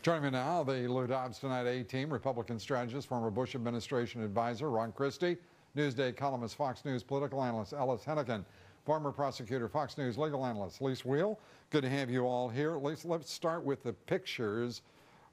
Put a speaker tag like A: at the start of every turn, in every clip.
A: Joining me now, the Lou Dobbs Tonight A-Team, Republican strategist, former Bush administration advisor, Ron Christie, Newsday columnist, Fox News political analyst, Ellis Henican, former prosecutor, Fox News legal analyst, Ellis Wiehl. Good to have you all here. Let's start with the pictures.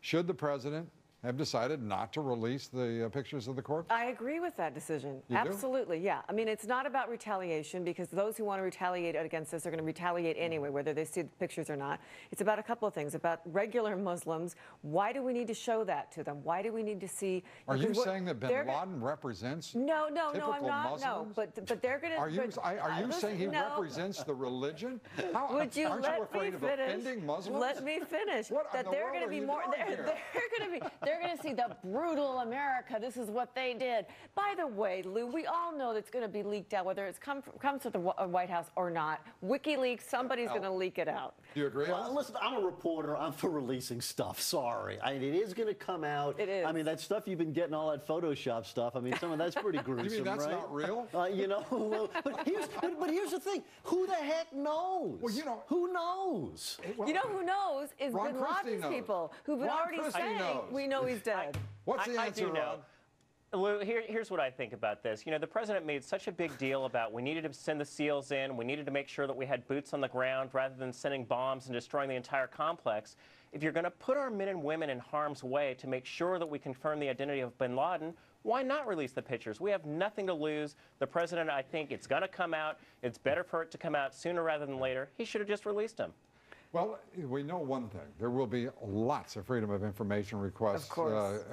A: Should the president have decided not to release the pictures of the corpse?
B: I agree with that decision.
A: You
B: Absolutely, yeah. I mean, it's not about retaliation, because those who want to retaliate against this are going to retaliate anyway, whether they see the pictures or not. It's about a couple of things. About regular Muslims. Why do we need to show that to them? Why do we need to see?
A: Are you saying that bin Laden represents
B: No, I'm not.
A: Muslims?
B: No, but they're going to.
A: Are you saying he represents the religion?
B: Would you
A: aren't
B: let
A: you afraid
B: me
A: of
B: finish?
A: offending Muslims?
B: Let me finish.
A: What
B: that they're going to be more. They're going to see the brutal America. This is what they did. By the way, Lou, we all know that's going to be leaked out, whether it comes to the White House or not. WikiLeaks, somebody's going to leak it out.
A: Do you agree?
C: Well, listen, I'm a reporter. I'm for releasing stuff. Sorry. I mean, it is going to come out.
B: It is.
C: I mean, that stuff you've been getting, all that Photoshop stuff, I mean, some of that's pretty gruesome,
A: You mean that's
C: right?
A: not real?
C: You know, well, but here's the thing. Who the heck knows?
A: Well, you know.
C: Who knows?
B: You know who knows is
A: Ron
B: bin
A: Christie
B: Laden's
A: knows.
B: people who've been already saying, we know he's dead.
A: What's the answer,
D: I do know. Well, here's what I think about this. You know, the president made such a big deal about we needed to send the SEALs in. We needed to make sure that we had boots on the ground rather than sending bombs and destroying the entire complex. If you're going to put our men and women in harm's way to make sure that we confirm the identity of bin Laden, why not release the pictures? We have nothing to lose. The president, I think it's going to come out. It's better for it to come out sooner rather than later. He should have just released them.
A: Well, we know one thing. There will be lots of freedom of information requests.
B: Of course.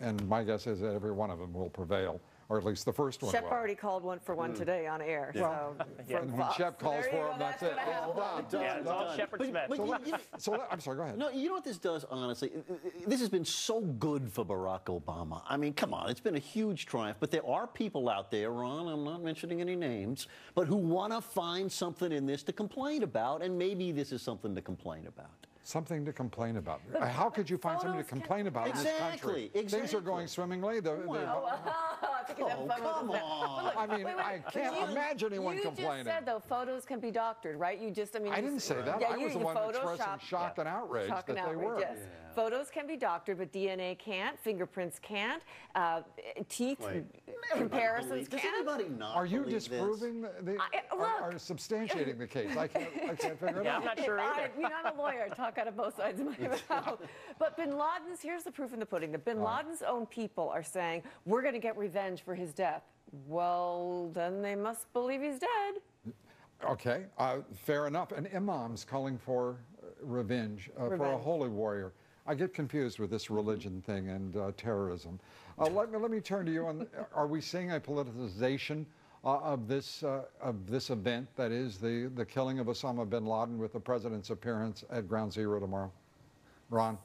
A: And my guess is that every one of them will prevail, or at least the first one
B: Shep
A: will.
B: already called for one today on air.
A: Well,
B: So,
A: and when Shep calls for them, that's it.
D: Yeah, it's all Shepard Smith.
A: I'm sorry, go ahead.
C: No, you know what this does, honestly? This has been so good for Barack Obama. I mean, come on, it's been a huge triumph. But there are people out there, Ron, I'm not mentioning any names, but who want to find something in this to complain about, and maybe this is something to complain about.
A: Something to complain about. How could you find something to complain about in this country?
C: Exactly.
A: Things are going swimmingly.
C: Come on.
A: I mean, I can't imagine anyone complaining.
B: You just said, though, photos can be doctored, right? You just,
A: I didn't say that. I was the one expressing shock and outrage that they were.
B: Yes. Yeah. Photos can be doctored, but DNA can't. Fingerprints can't. Teeth comparisons can't.
C: Does anybody not
A: Are you
C: believe
A: disproving or substantiating the case? I can't figure it out.
D: I'm not sure either.
B: I'm a lawyer. I talk out of both sides of my mouth. But bin Laden's, here's the proof in the pudding. The bin Laden's own people are saying, we're going to get revenge for his death. Well, then they must believe he's dead.
A: Okay, fair enough. And imams calling for revenge for a holy warrior. I get confused with this religion thing and terrorism. Let me turn to you. Are we seeing a politicization of this event, that is the killing of Osama bin Laden, with the president's appearance at Ground Zero tomorrow? Ron?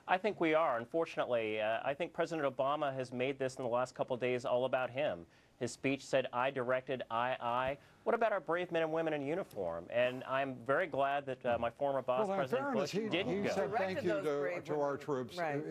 D: I think we are. Unfortunately, I think President Obama has made this in the last couple of days all about him. His speech said, I directed, I. What about our brave men and women in uniform? And I'm very glad that my former boss, President Bush, didn't
A: he
D: go.
A: said thank you to our troops.
B: Right.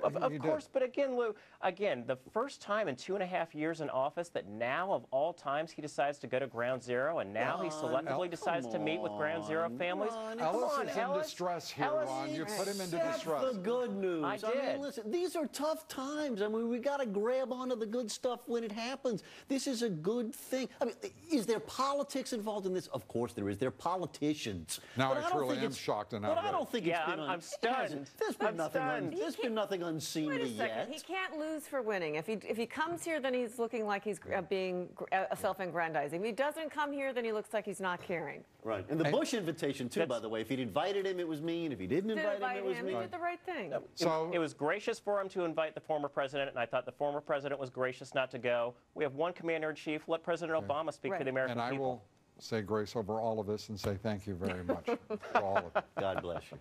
D: Of course, but again, Lou, the first time in 2.5 years in office that now, of all times, he decides to go to Ground Zero, and now he selectively decides to meet with Ground Zero families.
A: Ellis is in distress here, Ron. You put him into distress.
C: The good news.
D: I did.
C: mean, listen, these are tough times. I mean, we got to grab onto the good stuff when it happens. This is a good thing. I mean, is there politics involved in this? Of course there is. They're politicians.
A: Now I truly am shocked and outraged.
C: But I don't think it's been.
D: I'm stunned.
C: There's been nothing unseemly
B: Wait a second.
C: yet.
B: He can't lose for winning. If he comes here, then he's looking like he's being self-aggrandizing. If he doesn't come here, then he looks like he's not caring.
C: Right. And the Bush invitation, too, by the way. If he'd invited him, it was mean. If he didn't invite him, it was mean.
B: He did the right thing.
D: So it was gracious for him to invite the former president, and I thought the former president was gracious not to go. We have one commander-in-chief. Let President Obama speak for the American people.
A: And I will say grace over all of this and say thank you very much for all of it.
C: God bless you.